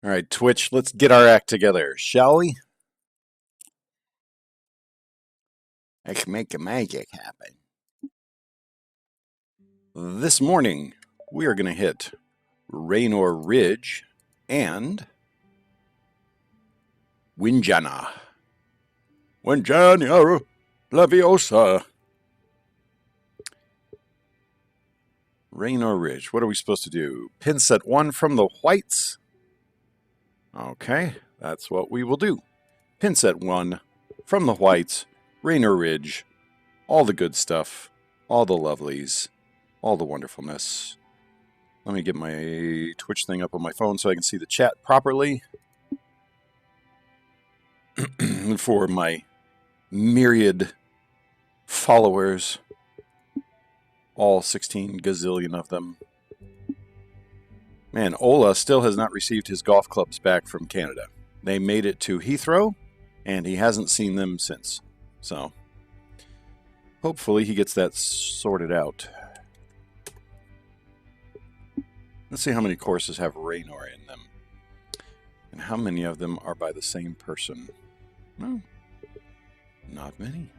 All right, Twitch, let's get our act together, shall we? Let's make the magic happen. This morning, we are going to hit Raynor Ridge and Winjana. Winjana Leviosa. Raynor Ridge. What are we supposed to do? Pin set 1 from the whites. Okay, that's what we will do. Pin set 1 from the whites, Raynor Ridge, all the good stuff, all the lovelies, all the wonderfulness. Let me get my Twitch thing up on my phone so I can see the chat properly. For my myriad followers, all 16 gazillion of them. Man, Ola still has not received his golf clubs back from Canada. They made it to Heathrow, and he hasn't seen them since. So, hopefully he gets that sorted out. Let's see how many courses have Raynor in them. And how many of them are by the same person. Well, not many.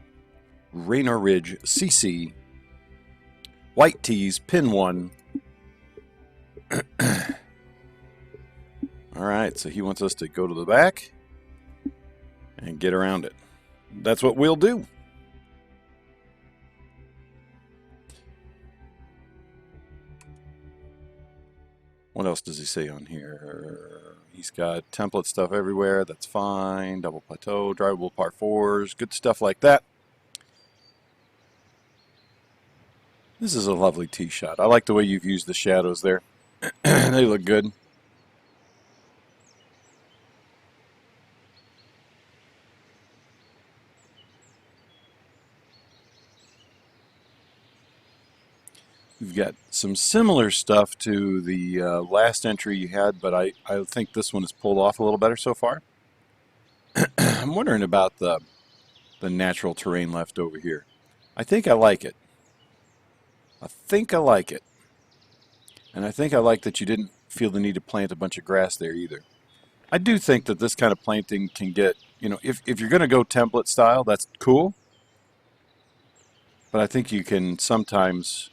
Raynor Ridge CC. White tees, pin 1. Alright, so he wants us to go to the back and get around it. That's what we'll do. What else does he say on here? He's got template stuff everywhere. That's fine. Double plateau, drivable par 4s, good stuff like that. This is a lovely tee shot. I like the way you've used the shadows there. They look good. You've got some similar stuff to the last entry you had, but I think this one is pulled off a little better so far. I'm wondering about the natural terrain left over here. I think I like it. I think I like it. And I think I like that you didn't feel the need to plant a bunch of grass there either. I do think that this kind of planting can get, you know, if you're going to go template style, that's cool. But I think you can sometimes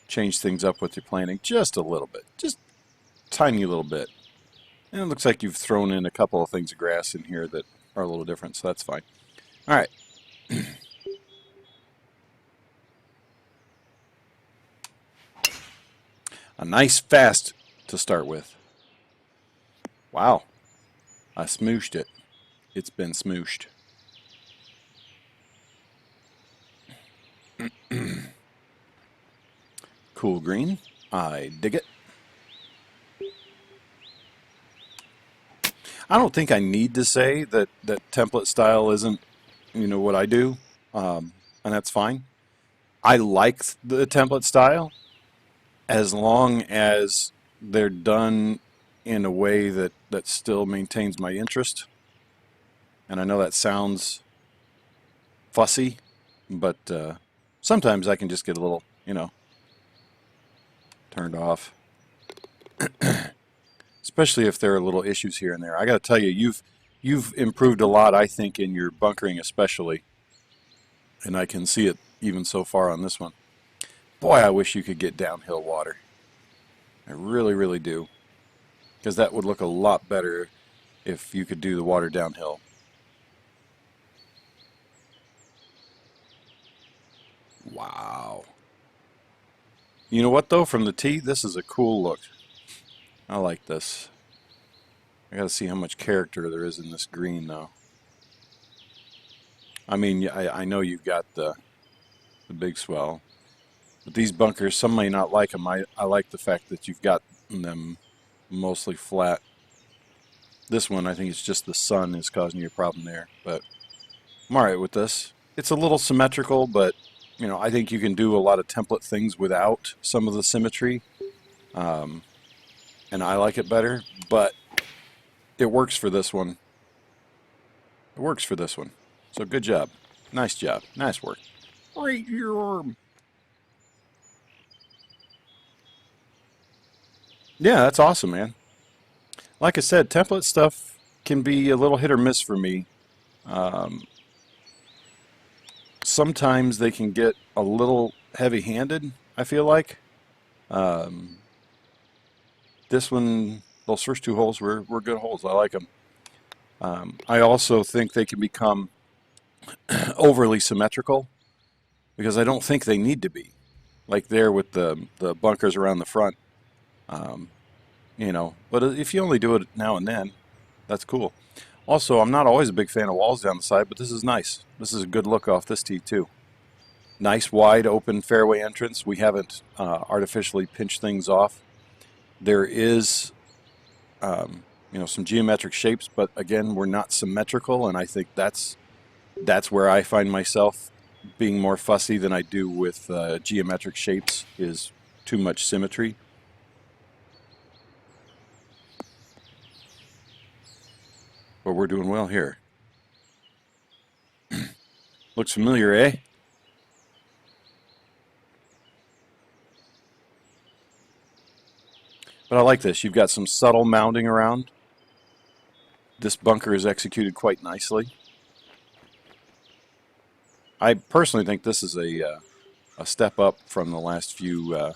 change things up with your planting just a little bit. Just a tiny little bit. And it looks like you've thrown in a couple of things of grass in here that are a little different, so that's fine. All right. A nice fast to start with. Wow. I smooshed it. It's been smooshed. Cool green. I dig it. I don't think I need to say that template style isn't, you know, what I do, and that's fine. I like the template style as long as they're done in a way that still maintains my interest. And I know that sounds fussy, but sometimes I can just get a little, you know, turned off. Especially if there are little issues here and there. I got to tell you, you've improved a lot, I think, in your bunkering especially. And I can see it even so far on this one. Boy, I wish you could get downhill water. I really, really do. Because that would look a lot better if you could do the water downhill. Wow. You know what, though? From the tee, this is a cool look. I like this. I got to see how much character there is in this green, though. I mean, I know you've got the big swell. But these bunkers, some may not like them. I like the fact that you've got them mostly flat. This one, I think it's just the sun is causing you a problem there. But I'm all right with this. It's a little symmetrical, but you know, I think you can do a lot of template things without some of the symmetry. And I like it better, but it works for this one. It works for this one. So good job. Nice job. Nice work. Right, your... Yeah, that's awesome, man. Like I said, template stuff can be a little hit or miss for me. Um, Sometimes they can get a little heavy-handed, I feel like. Um, this one, those first two holes were good holes. I like them. I also think they can become overly symmetrical because I don't think they need to be. Like there with the bunkers around the front, um, you know. But if you only do it now and then, that's cool. Also, I'm not always a big fan of walls down the side, but this is nice. This is a good look off this tee too. Nice wide open fairway entrance. We haven't artificially pinched things off. There is, you know, some geometric shapes, but again, we're not symmetrical, and I think that's where I find myself being more fussy than I do with geometric shapes, is too much symmetry. But we're doing well here. Looks familiar, eh? But I like this. You've got some subtle mounding around. This bunker is executed quite nicely. I personally think this is a step up from the last few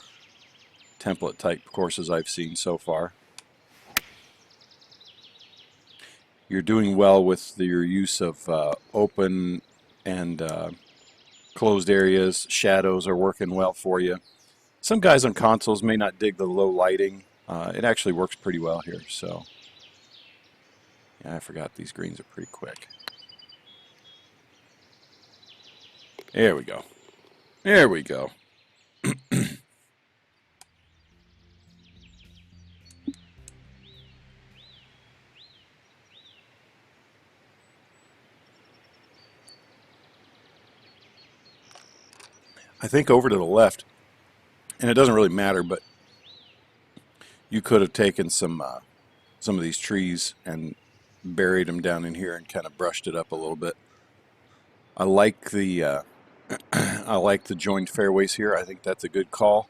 template type courses I've seen so far. You're doing well with your use of open and closed areas. Shadows are working well for you. Some guys on consoles may not dig the low lighting. It actually works pretty well here. So, yeah, I forgot these greens are pretty quick. There we go. There we go. I think over to the left, and it doesn't really matter, but you could have taken some of these trees and buried them down in here and kind of brushed it up a little bit. I like the I like the joined fairways here. I think that's a good call.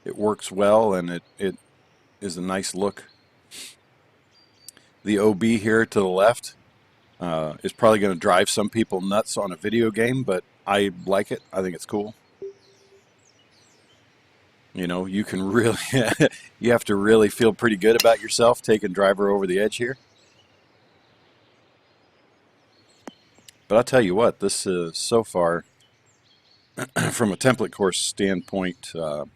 It works well, and it is a nice look. The OB here to the left is probably going to drive some people nuts on a video game, but I like it. I think it's cool. You know, you can really, you have to really feel pretty good about yourself taking driver over the edge here. But I'll tell you what, this is so far, from a template course standpoint, oh,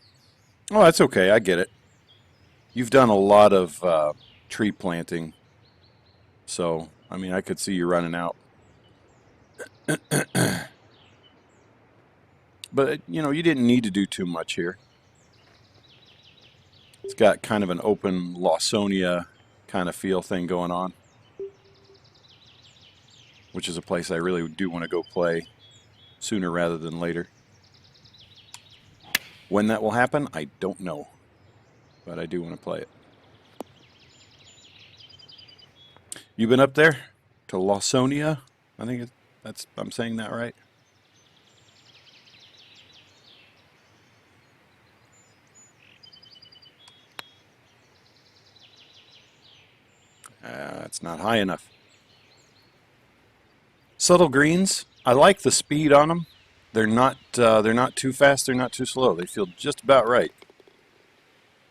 that's okay, I get it. You've done a lot of tree planting, so, I mean, I could see you running out. But, you know, you didn't need to do too much here. It's got kind of an open Lawsonia kind of feel thing going on, which is a place I really do want to go play sooner rather than later. When that will happen, I don't know, but I do want to play it. You been up there to Lawsonia? I think I'm saying that right. It's not high enough. Subtle greens. I like the speed on them. They're not too fast. They're not too slow. They feel just about right.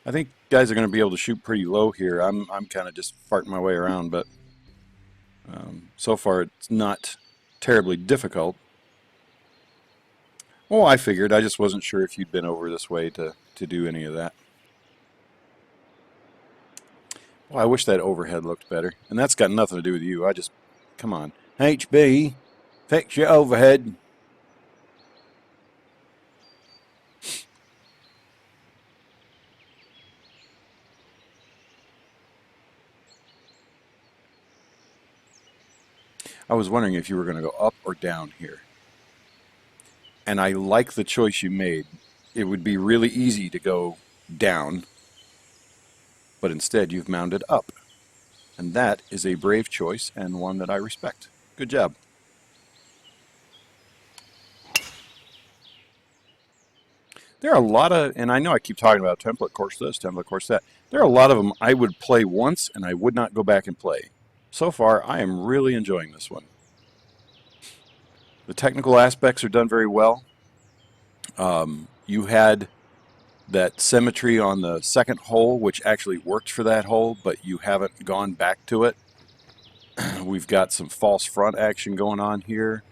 I think guys are going to be able to shoot pretty low here. I'm kind of just farting my way around, but so far it's not terribly difficult. Well, I figured. I just wasn't sure if you'd been over this way to do any of that. Well, I wish that overhead looked better. And that's got nothing to do with you. Come on. HB, fix your overhead. I was wondering if you were going to go up or down here. And I like the choice you made. It would be really easy to go down, but instead you've mounded up. And that is a brave choice and one that I respect. Good job. There are a lot of, and I know I keep talking about template course this, template course that. There are a lot of them I would play once and I would not go back and play. So far, I am really enjoying this one. The technical aspects are done very well. You had that symmetry on the second hole, which actually worked for that hole, but you haven't gone back to it. We've got some false front action going on here.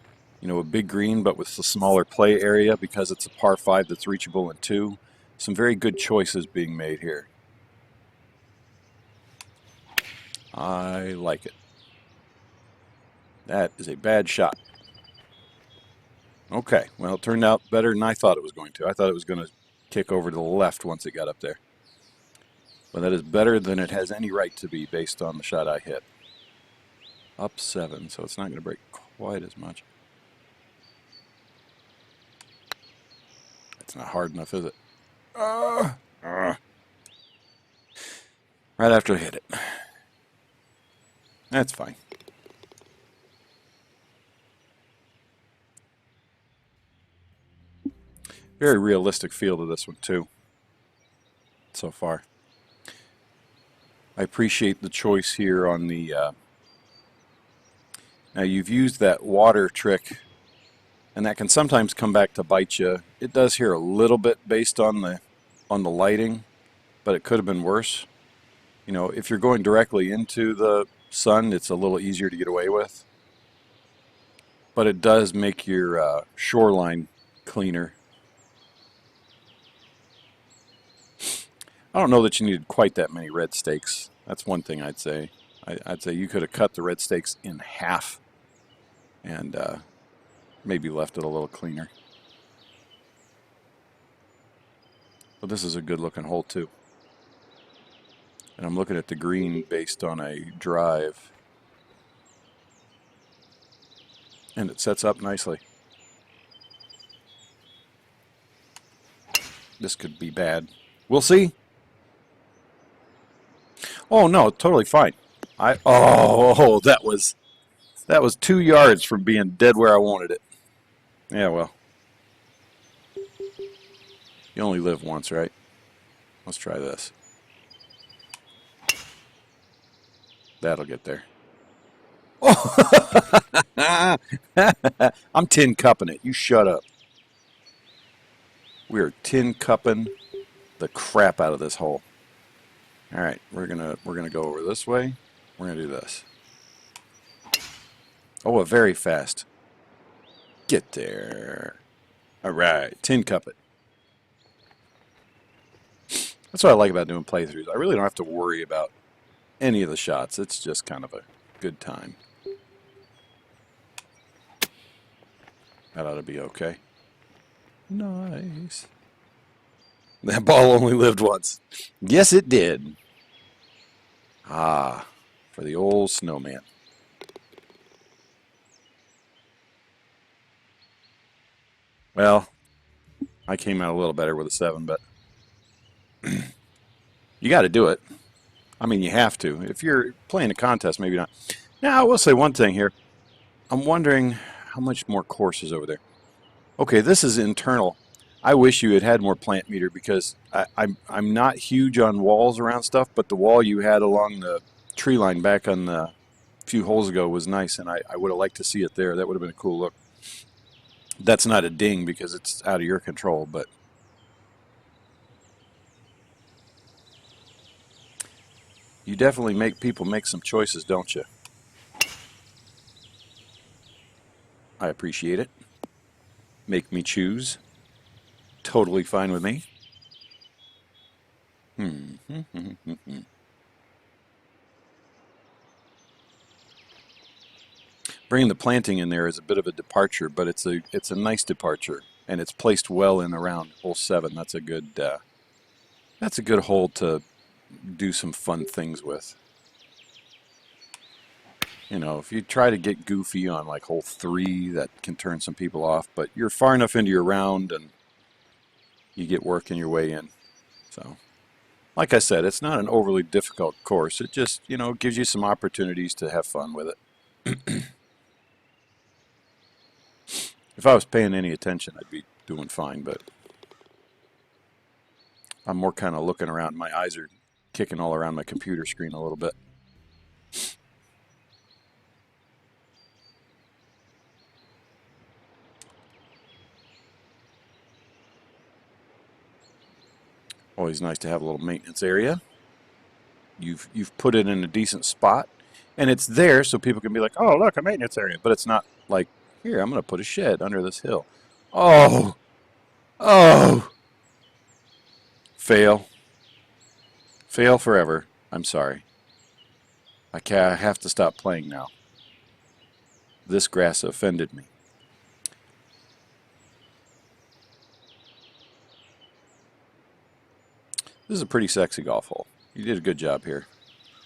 You know, a big green, but with a smaller play area because it's a par 5 that's reachable in 2. Some very good choices being made here. I like it. That is a bad shot. Okay, well, it turned out better than I thought it was going to. I thought it was going to kick over to the left once it got up there. But that is better than it has any right to be based on the shot I hit. Up 7, so it's not going to break quite as much. It's not hard enough, is it? Right after I hit it. That's fine. Very realistic feel to this one, too, so far. I appreciate the choice here on the... Now, you've used that water trick, and that can sometimes come back to bite you. It does here a little bit based on the lighting, but it could have been worse. You know, if you're going directly into the sun, it's a little easier to get away with. But it does make your shoreline cleaner. I don't know that you needed quite that many red stakes. That's one thing I'd say. I'd say you could have cut the red stakes in half and maybe left it a little cleaner. But this is a good looking hole too. And I'm looking at the green based on a drive. And it sets up nicely. This could be bad. We'll see. Oh no, totally fine. That was 2 yards from being dead where I wanted it. Yeah, well. You only live once, right? Let's try this. That'll get there. Oh! I'm tin cupping it. You shut up. We are tin cupping the crap out of this hole. All right, we're gonna go over this way. We're gonna do this. Oh, a very fast. Get there. All right, tin cup it. That's what I like about doing playthroughs. I really don't have to worry about any of the shots. It's just kind of a good time. That ought to be okay. Nice. That ball only lived once. Yes, it did. Ah, for the old snowman. Well, I came out a little better with a 7, but you got to do it. I mean, you have to. If you're playing a contest, maybe not. Now, I will say one thing here. I'm wondering how much more course is over there. Okay, this is internal. I wish you had had more plant meter because I'm not huge on walls around stuff, but the wall you had along the tree line back on the few holes ago was nice, and I would have liked to see it there. That would have been a cool look. That's not a ding because it's out of your control, but you definitely make people make some choices, don't you? I appreciate it. Make me choose. Totally fine with me. Bringing the planting in there is a bit of a departure, but it's a nice departure, and it's placed well in around hole 7. That's a good hole to do some fun things with. You know, if you try to get goofy on like hole 3, that can turn some people off, but you're far enough into your round and you get working your way in. So, like I said, it's not an overly difficult course. It just, you know, gives you some opportunities to have fun with it. If I was paying any attention, I'd be doing fine, but I'm more kind of looking around. My eyes are kicking all around my computer screen a little bit. Always nice to have a little maintenance area. You've put it in a decent spot, and it's there so people can be like, oh, look, a maintenance area. But it's not like, here, I'm going to put a shed under this hill. Oh! Oh! Fail. Fail forever. I'm sorry. I have to stop playing now. This grass offended me. This is a pretty sexy golf hole. You did a good job here.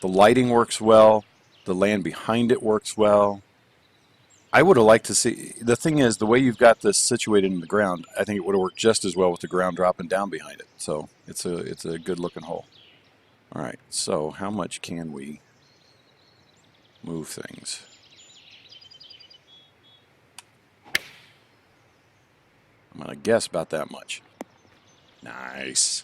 The lighting works well. The land behind it works well. I would have liked to see, the thing is, the way you've got this situated in the ground, I think it would have worked just as well with the ground dropping down behind it. So it's a good looking hole. All right, so how much can we move things? I'm going to guess about that much. Nice.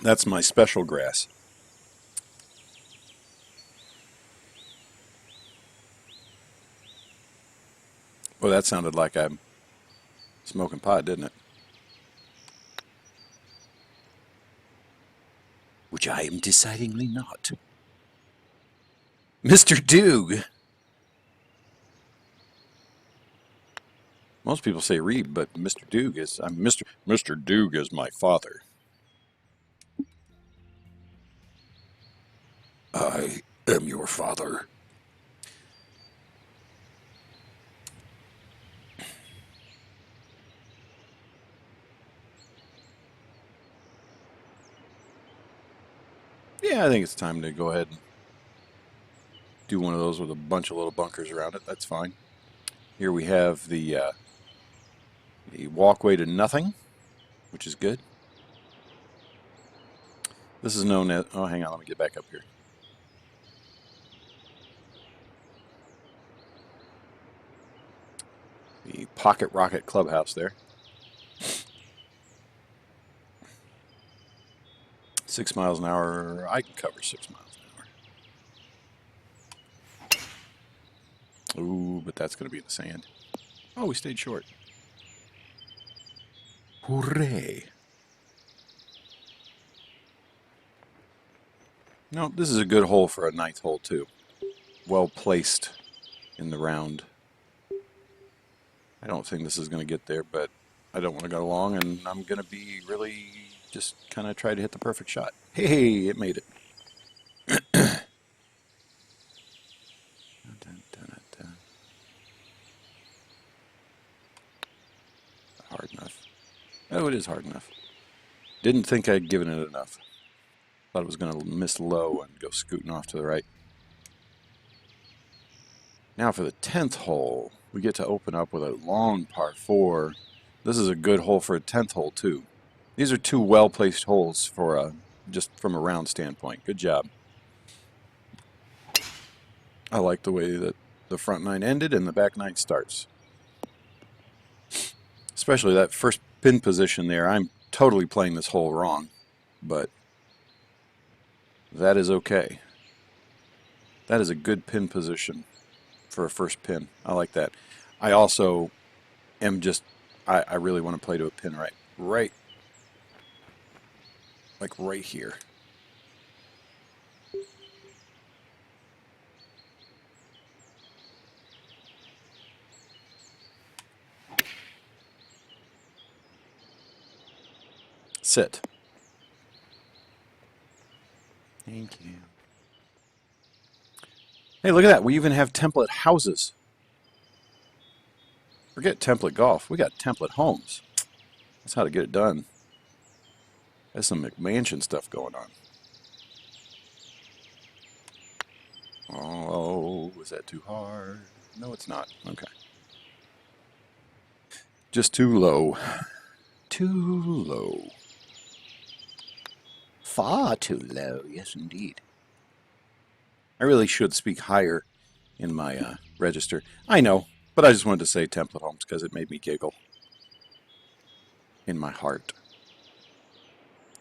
That's my special grass. Well, that sounded like I'm smoking pot, didn't it? Which I am decidingly not. Mr. Doog. Most people say Reed, but Mr. Doog is, Mr. Doog is my father. I am your father. Yeah, I think it's time to go ahead and do one of those with a bunch of little bunkers around it. That's fine. Here we have the walkway to nothing, which is good. This is known as, oh, hang on, let me get back up here. The Pocket Rocket Clubhouse there. 6 miles an hour. I can cover 6 miles an hour. Ooh, but that's going to be in the sand. Oh, we stayed short. Hooray. No, this is a good hole for a ninth hole, too. Well placed in the round. I don't think this is going to get there, but I don't want to go long, and I'm going to be really just kind of try to hit the perfect shot. Hey, it made it. Hard enough. Oh, it is hard enough. Didn't think I'd given it enough. Thought it was going to miss low and go scooting off to the right. Now for the 10th hole, we get to open up with a long par 4. This is a good hole for a 10th hole, too. These are two well-placed holes for just from a round standpoint. Good job. I like the way that the front 9 ended and the back 9 starts. Especially that first pin position there. I'm totally playing this hole wrong, but that is okay. That is a good pin position for a first pin. I like that. I also am just, I really want to play to a pin right like right here. Sit. Thank you. Hey, look at that. We even have template houses. Forget template golf. We got template homes. That's how to get it done. There's some McMansion stuff going on. Oh, is that too hard? No, it's not. Okay. Just too low. Too low. Far too low. Yes, indeed. I really should speak higher in my register. I know. But I just wanted to say template homes because it made me giggle in my heart,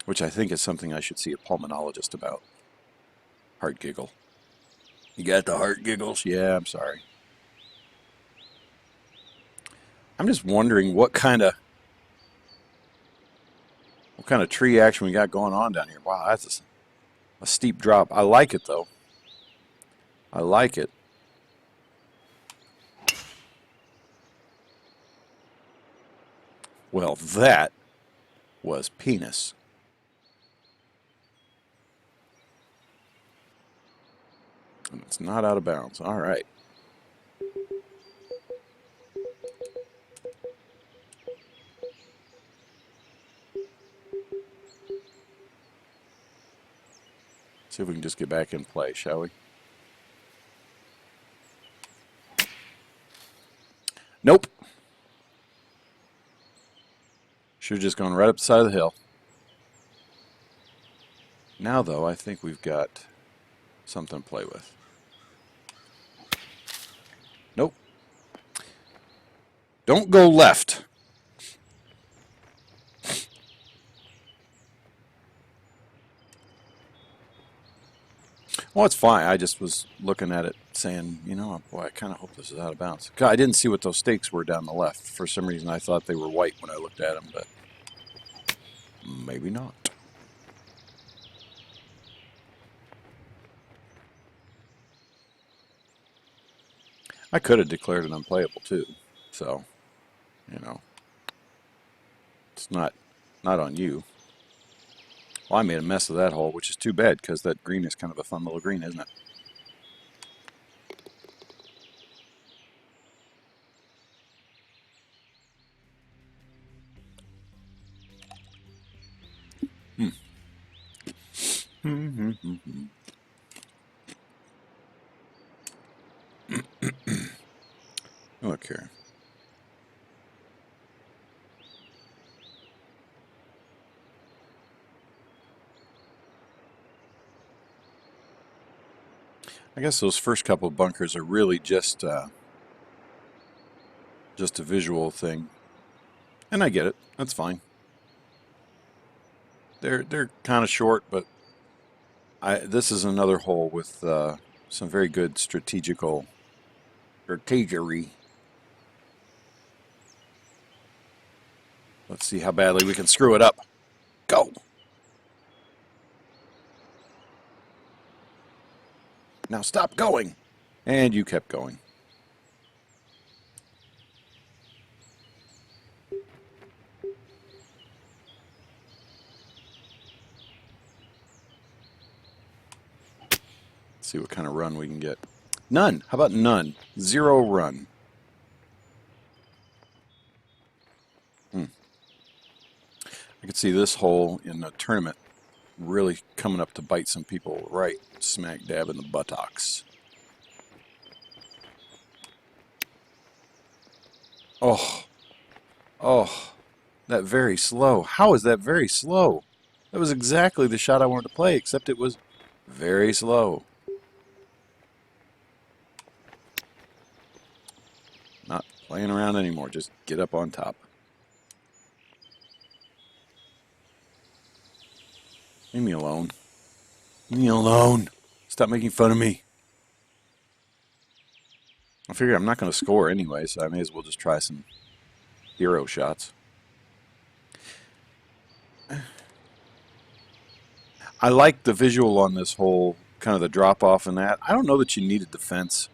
which I think is something I should see a pulmonologist about. Heart giggle. You got the heart giggles? Yeah, I'm sorry. I'm just wondering what kind of tree action we got going on down here. Wow, that's a steep drop. I like it though. I like it. Well, that was penis. And it's not out of bounds. All right. See if we can just get back in play, shall we? Nope. Should have just gone right up the side of the hill. Now, though, I think we've got something to play with. Nope. Don't go left. Well, it's fine. I just was looking at it saying, you know, boy, I kind of hope this is out of bounds. I didn't see what those stakes were down the left. For some reason, I thought they were white when I looked at them, but maybe not. I could have declared it unplayable too, so, you know, it's not on you. Well, I made a mess of that hole, which is too bad because that green is kind of a fun little green, isn't it? Look here. I guess those first couple of bunkers are really just a visual thing, and I get it. That's fine. They're kind of short, but this is another hole with some very good strategery. Let's see how badly we can screw it up. Go! Now stop going! And you kept going. Let's see what kind of run we can get. None. How about none? 0 run. I could see this hole in a tournament really coming up to bite some people right smack dab in the buttocks. Oh, that very slow. How is that very slow? That was exactly the shot I wanted to play, except it was very slow. Not playing around anymore. Just get up on top. Leave me alone. Leave me alone. Stop making fun of me. I figured I'm not going to score anyway, so I may as well just try some hero shots. I like the visual on this hole, kind of the drop off and that. I don't know that you needed the fence.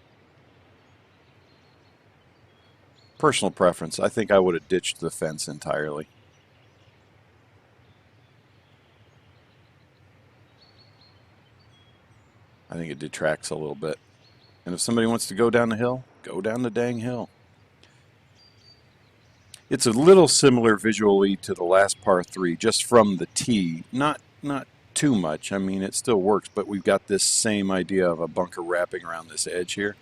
Personal preference. I think I would have ditched the fence entirely. I think it detracts a little bit. And if somebody wants to go down the hill, go down the dang hill. It's a little similar visually to the last par 3, just from the tee. Not too much. I mean, it still works, but we've got this same idea of a bunker wrapping around this edge here.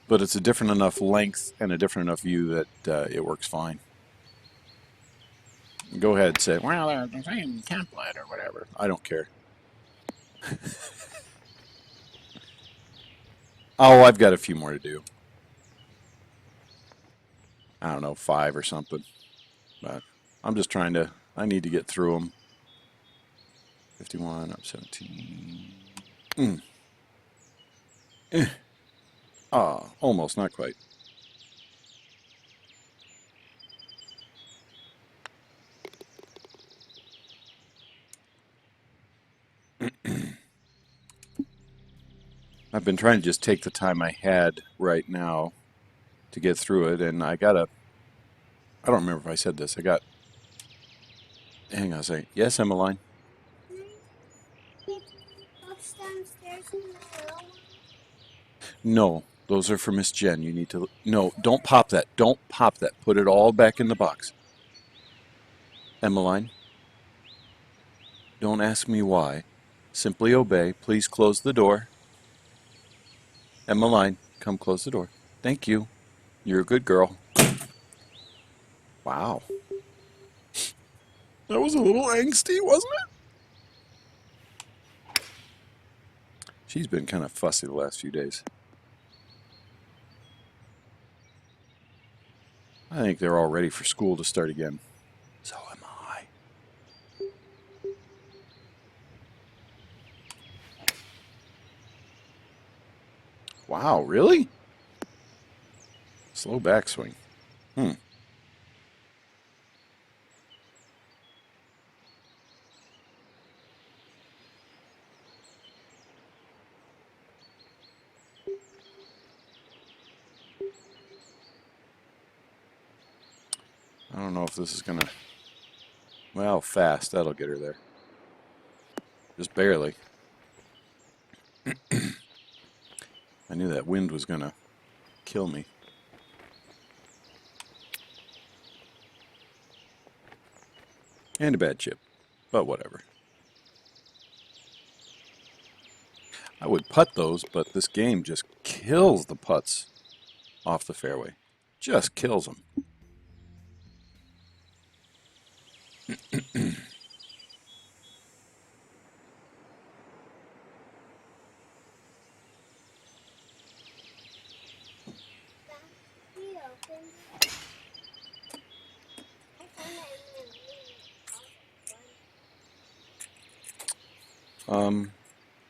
But it's a different enough length and a different enough view that it works fine. Go ahead and say, well, they're the same template or whatever. I don't care. Oh, I've got a few more to do. I don't know, 5 or something. But I'm just trying to, I need to get through them. 51, up 17. Almost, not quite. I've been trying to just take the time I had right now to get through it, and I don't remember if I said this, hang on a second. Yes, Emmeline? No, those are for Miss Jen. You need to, no, don't pop that. Don't pop that. Put it all back in the box. Emmeline, don't ask me why. Simply obey. Please close the door. Emmeline, come close the door. Thank you. You're a good girl. Wow. That was a little angsty, wasn't it? She's been kind of fussy the last few days. I think they're all ready for school to start again. So am I. Wow, really? Slow backswing. I don't know if this is gonna... Well, fast. That'll get her there. Just barely. I knew that wind was gonna kill me. And a bad chip. But whatever. I would putt those, but this game just kills the putts off the fairway. Just kills them.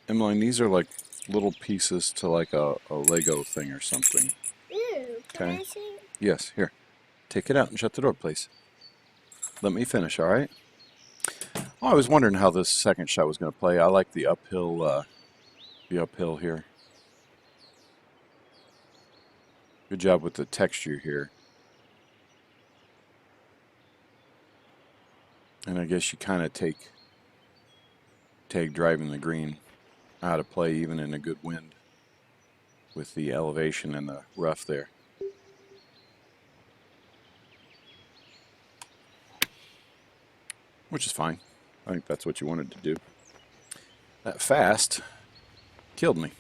Emmeline, these are like little pieces to like a Lego thing or something. Ooh, can I see? Yes, here. Take it out and shut the door, please. Let me finish, all right? Oh, I was wondering how this second shot was going to play. I like the uphill here. Good job with the texture here. And I guess you kind of take driving the green out of play even in a good wind with the elevation and the rough there. Which is fine. I think that's what you wanted to do. That fast killed me.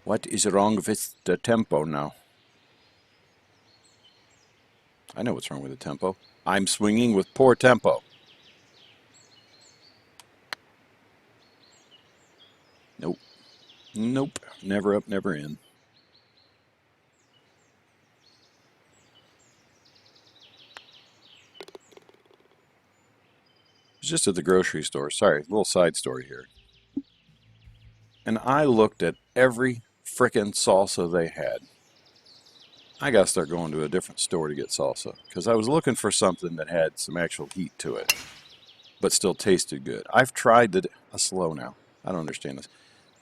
What is wrong with the tempo now? I know what's wrong with the tempo. I'm swinging with poor tempo. Nope. Nope. Never up, never in. Just at the grocery store. Sorry, little side story here. And I looked at every frickin' salsa they had. I gotta start going to a different store to get salsa because I was looking for something that had some actual heat to it, but still tasted good. I've tried slow now. I don't understand this.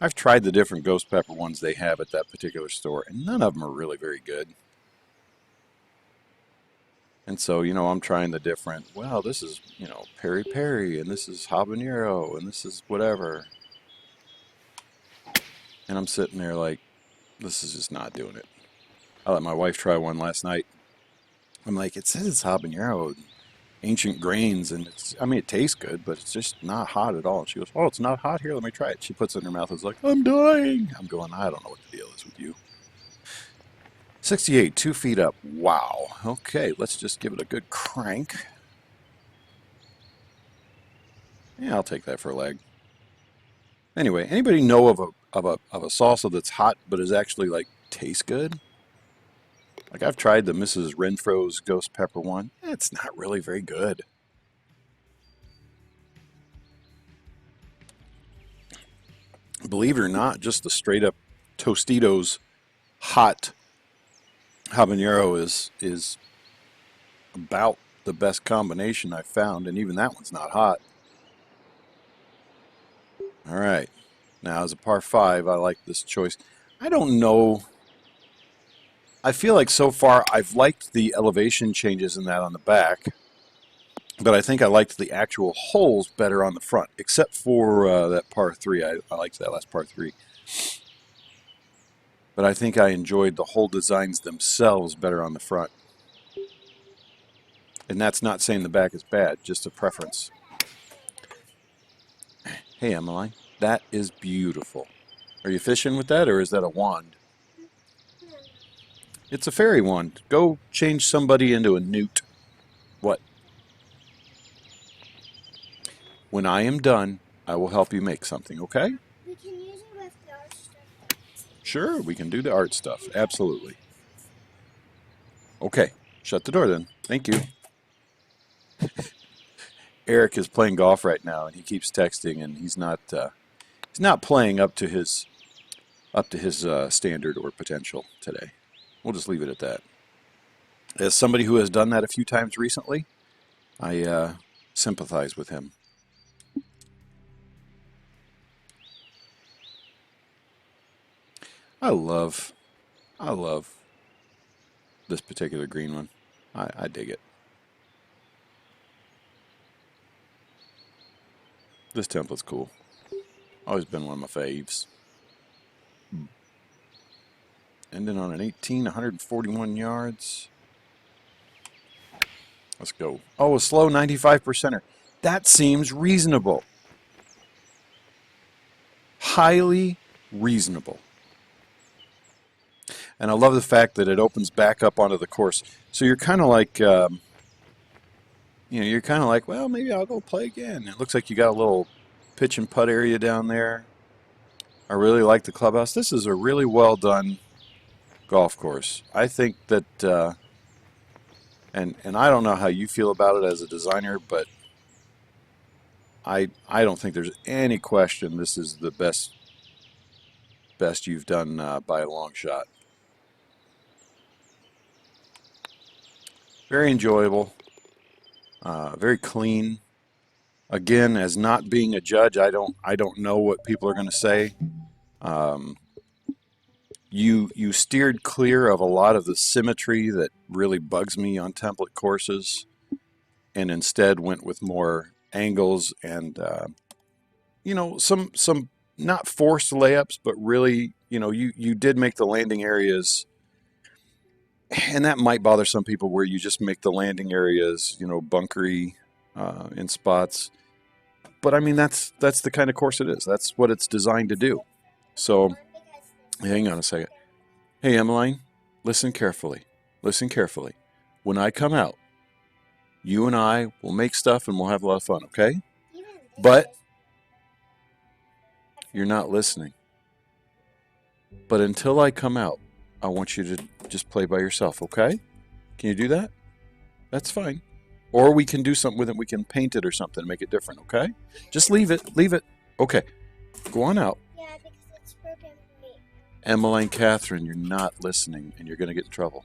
I've tried the different ghost pepper ones they have at that particular store, and none of them are really very good. And so, you know, I'm trying the different, well, this is, you know, peri peri, and this is habanero, and this is whatever. And I'm sitting there like, this is just not doing it. I let my wife try one last night. I'm like, it says it's habanero, ancient grains, and it's, I mean, it tastes good, but it's just not hot at all. And she goes, oh, it's not hot here, let me try it. She puts it in her mouth and is like, I'm dying. I'm going, I don't know what the deal is with you. 68, 2 feet up. Wow. Okay, let's just give it a good crank. Yeah, I'll take that for a leg. Anyway, anybody know of of a salsa that's hot but is actually like tastes good. Like I've tried the Mrs. Renfro's ghost pepper one. It's not really very good. Believe it or not, just the straight up Tostitos hot habanero is about the best combination I've found, and even that one's not hot. All right, now as a par 5, I like this choice. I don't know. I feel like so far I've liked the elevation changes in that on the back, but I think I liked the actual holes better on the front, except for that par 3. I liked that last par 3. But I think I enjoyed the hole designs themselves better on the front. And that's not saying the back is bad, just a preference. Hey, Emily, that is beautiful. Are you fishing with that, or is that a wand? It's a fairy wand. Go change somebody into a newt. What? When I am done, I will help you make something, okay? We can use it with the art stuff. Sure, we can do the art stuff. Absolutely. Okay, shut the door then. Thank you. Eric is playing golf right now, and he keeps texting, and he's not playing up to his standard or potential today. We'll just leave it at that. As somebody who has done that a few times recently, I sympathize with him. I love this particular green one. I dig it. This template's cool. Always been one of my faves. Ending on an 18, 141 yards. Let's go. Oh, a slow 95%er. That seems reasonable. Highly reasonable. And I love the fact that it opens back up onto the course. So you're kind of like, you're kind of like, well, maybe I'll go play again. It looks like you got a little pitch and putt area down there. I really like the clubhouse. This is a really well done golf course. I think that, and I don't know how you feel about it as a designer, but I don't think there's any question this is the best you've done by a long shot. Very enjoyable, very clean. Again, as not being a judge, I don't know what people are going to say. You steered clear of a lot of the symmetry that really bugs me on template courses, and instead went with more angles and some not forced layups, but really you did make the landing areas. And that might bother some people where you just make the landing areas, bunkery in spots. But I mean, that's the kind of course it is. That's what it's designed to do. So, hang on a second. Hey, Emmeline, listen carefully. Listen carefully. When I come out, you and I will make stuff and we'll have a lot of fun, okay? But you're not listening. But until I come out, I want you to just play by yourself, okay? Can you do that? That's fine. Or we can do something with it. We can paint it or something to make it different, okay? Just leave it. Leave it. Okay. Go on out. Yeah, because it's broken for me. Emmeline Catherine, you're not listening and you're going to get in trouble.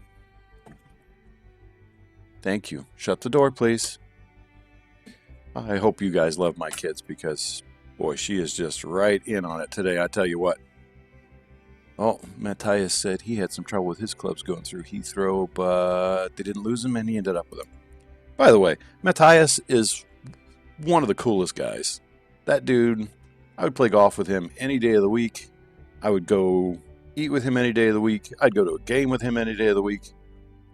Thank you. Shut the door, please. I hope you guys love my kids because, boy, she is just right in on it today. I tell you what. Oh, Matthias said he had some trouble with his clubs going through Heathrow, but they didn't lose him and he ended up with them. By the way, Matthias is one of the coolest guys. That dude, I would play golf with him any day of the week. I would go eat with him any day of the week. I'd go to a game with him any day of the week.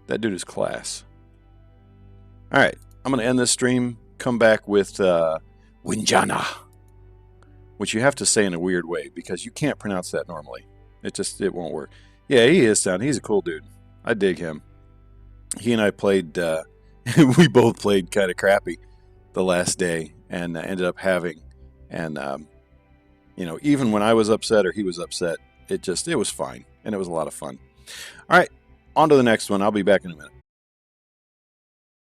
That dude is class. All right, I'm going to end this stream, come back with Winjana, which you have to say in a weird way because you can't pronounce that normally. It won't work. Yeah, he is sound. He's a cool dude. I dig him. He and I played, we both played kind of crappy the last day and ended up having. And You know, even when I was upset or he was upset, it was fine, and it was a lot of fun. All right, on to the next one. I'll be back in a minute.